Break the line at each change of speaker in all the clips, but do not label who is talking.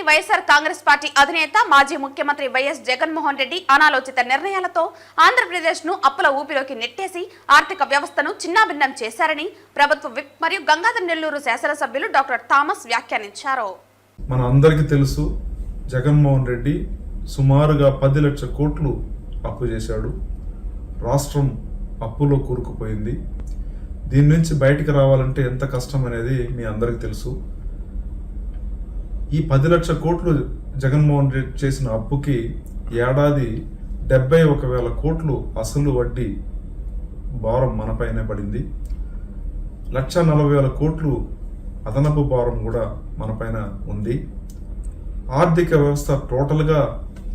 రాష్ట్రంలోని వైఎస్ఆర్ కాంగ్రెస్ పార్టీ అధినేత మాజీ ముఖ్యమంత్రి వైఎస్ జగన్మోహన్ రెడ్డి అనాలోచిత నిర్ణయాలతో ఆంధ్రప్రదేశ్ ను అప్పుల ఊపిలోకి నెట్టేసి ఆర్థిక వ్యవస్థను చిన్నాభిన్నం చేశారని ప్రభుత్వ విప్ మరియు గంగాధర నెల్లూరు శాసనసభ్యులు డాక్టర్ థామస్ వ్యాఖ్యానించారు.
మన అందరికీ తెలుసు, జగన్మోహన్ రెడ్డి సుమారుగా 10 లక్షల కోట్లు అప్పు చేశాడు. రాష్ట్రం అప్పులో కూరుకుపోయింది. దీని నుంచి బయటికి రావాలంటే ఎంత కష్టం అనేది మీ అందరికీ తెలుసు. ఈ 10 లక్షల కోట్లు జగన్మోహన్ రెడ్డి చేసిన అప్పుకి ఏడాది 71,000 కోట్లు అసలు వడ్డీ భారం మనపైనే పడింది. 1,40,000 కోట్లు అదనపు భారం కూడా మనపైన ఉంది. ఆర్థిక వ్యవస్థ టోటల్గా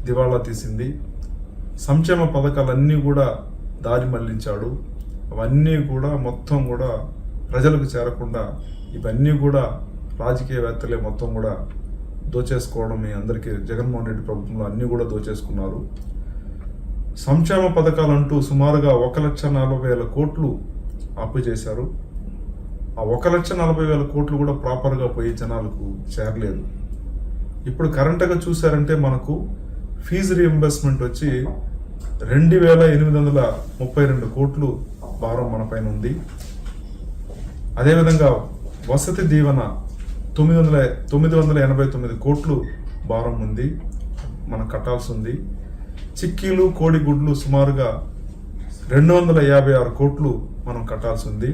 దివాళా తీసింది. సంక్షేమ పథకాలన్నీ కూడా దారి మళ్లించాడు. అవన్నీ కూడా మొత్తం కూడా ప్రజలకు చేరకుండా ఇవన్నీ కూడా రాజకీయవేత్తలే మొత్తం కూడా దోచేసుకోవడం మీ అందరికీ జగన్మోహన్ రెడ్డి ప్రభుత్వంలో అన్నీ కూడా దోచేసుకున్నారు. సంక్షేమ పథకాలంటూ సుమారుగా 1,40,000 కోట్లు అప్పు చేశారు. ఆ 1,40,000 కోట్లు కూడా ప్రాపర్గా పోయి జనాలకు చేరలేదు. ఇప్పుడు కరెంట్గా చూసారంటే మనకు ఫీజు రీఎంబర్స్మెంట్ వచ్చి 2,832 కోట్లు భారం మన పైన ఉంది. అదేవిధంగా వసతి దీవెన 989 కోట్లు భారం ఉంది, మనం కట్టాల్సి ఉంది. చిక్కీలు కోడిగుడ్లు సుమారుగా 256 కోట్లు మనం కట్టాల్సి ఉంది.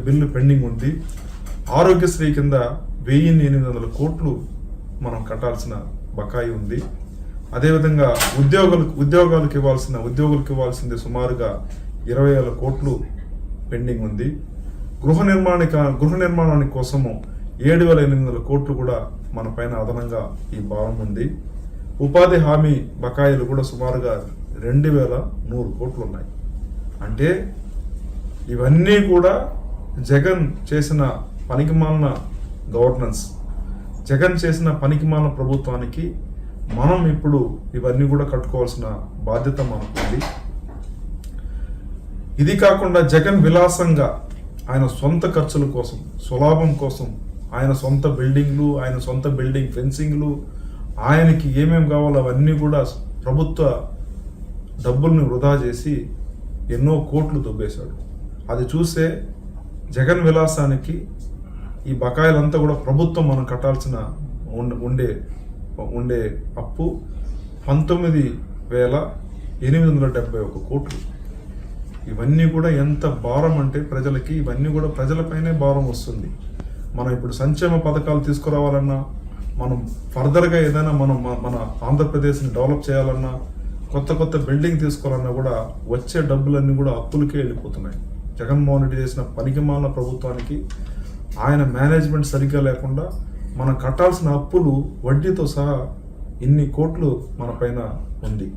బిల్లు పెండింగ్ ఉంది. ఆరోగ్యశ్రీ కింద 1,800 కోట్లు మనం కట్టాల్సిన బకాయి ఉంది. అదేవిధంగా ఉద్యోగులకు ఇవ్వాల్సింది సుమారుగా 20,000 కోట్లు పెండింగ్ ఉంది. గృహ నిర్మాణానికి కోసము 7,800 కోట్లు కూడా మన పైన అదనంగా ఈ భారం ఉంది. ఉపాధి హామీ బకాయిలు కూడా సుమారుగా 2,100 కోట్లు ఉన్నాయి. అంటే ఇవన్నీ కూడా జగన్ చేసిన పనికిమాలిన గవర్నెన్స్, జగన్ చేసిన పనికిమాలిన ప్రభుత్వానికి మనం ఇప్పుడు ఇవన్నీ కూడా కట్టుకోవాల్సిన బాధ్యత మనకు ఉంది. ఇది కాకుండా జగన్ విలాసంగా ఆయన సొంత ఖర్చుల కోసం, స్వలాభం కోసం ఆయన సొంత బిల్డింగ్ ఫెన్సింగ్లు, ఆయనకి ఏమేమి కావాలో అవన్నీ కూడా ప్రభుత్వ డబ్బుల్ని వృధా చేసి ఎన్నో కోట్లు దొబ్బేశాడు. అది చూసే జగన్ విలాసానికి ఈ బకాయిలంతా కూడా ప్రభుత్వం మనం కట్టాల్సిన ఉండే అప్పు 19,871 కోట్లు. ఇవన్నీ కూడా ఎంత భారం అంటే ప్రజలకి, ఇవన్నీ కూడా ప్రజలపైనే భారం వస్తుంది. మనం ఇప్పుడు సంక్షేమ పథకాలు తీసుకురావాలన్నా, మనం ఫర్దర్గా ఏదైనా మన ఆంధ్రప్రదేశ్ని డెవలప్ చేయాలన్నా, కొత్త బిల్డింగ్ తీసుకోవాలన్నా కూడా వచ్చే డబ్బులన్నీ కూడా అప్పులకే వెళ్ళిపోతున్నాయి. జగన్మోహన్ రెడ్డి చేసిన పనికిమాలిన ప్రభుత్వానికి ఆయన మేనేజ్మెంట్ సరిగ్గా లేకుండా మనం కట్టాల్సిన అప్పులు వడ్డీతో సహా ఇన్ని కోట్లు మన పైన ఉంది.